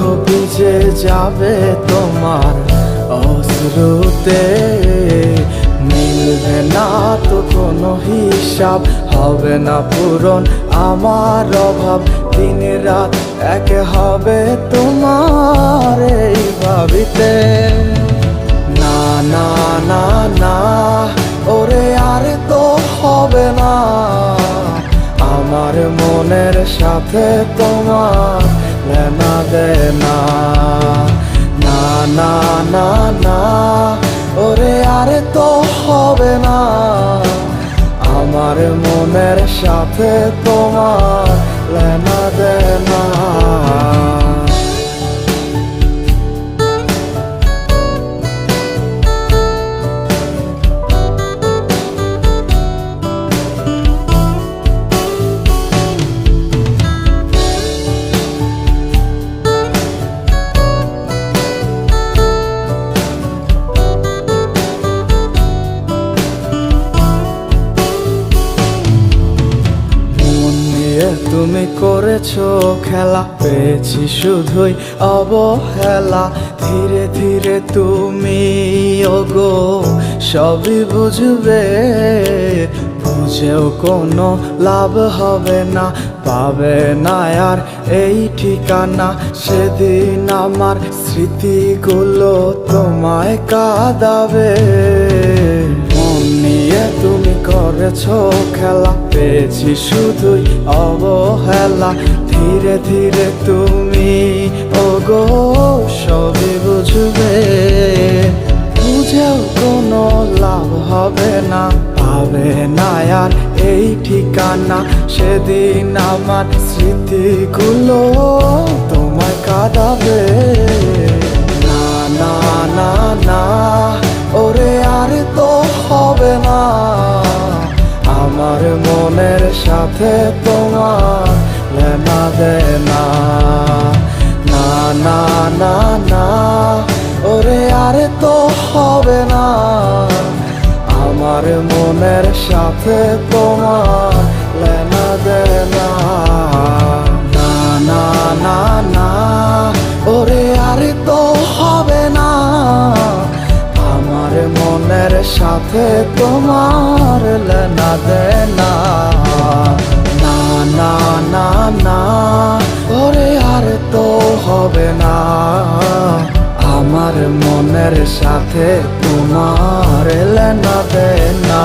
চোখও ভিজে যাবে তোমার অশ্রুতে। মিলবে না তো কোনো হিসাব, হবে না পূরণ আমার অভাব। দিন রাত এক হবে তোমার এই ভাবিতে। না না না না ওরে আর তো হবে না, আমার মনের সাথে তোমার লেনা দেনা। না না না না ওরে আর তো হবে না, আমার মনের সাথে তোমার লেনা দেনা। তুমি করেছো খেলা, পেয়েছি শুধুই অবহেলা। ধীরে ধীরে তুমি ওগো সবই বুঝবে, বুঝেও কোনো লাভ হবে না, পাবে না আর এই ঠিকানা। সেদিন আমার স্মৃতিগুলো তোমায় কাঁদাবে। মন নিয়ে তুমি করেছো খেলা, পেয়েছি শুধুই অবহেলা। ধীরে ধীরে তুমি ওগো সবই বুঝবে, বুঝেও কোনো লাভ হবে না, পাবে না আর এই ঠিকানা। সেদিন আমার স্মৃতিগুলো তোমায় কাঁদাবে। না না না না ওরে আর তো হবে না, আমার মনের সাথে তোমার লেনা দেনা। না না না না ওরে আর তো হবে না, আমার মনের সাথে তোমার লেনা দেনা। না না না না ওরে আর তো হবে না, আমার মনের সাথে তোমার লেনা দেনা। না না না না ওরে আর তো হবে না, আমার মনের সাথে তোমার লেনা দেনা।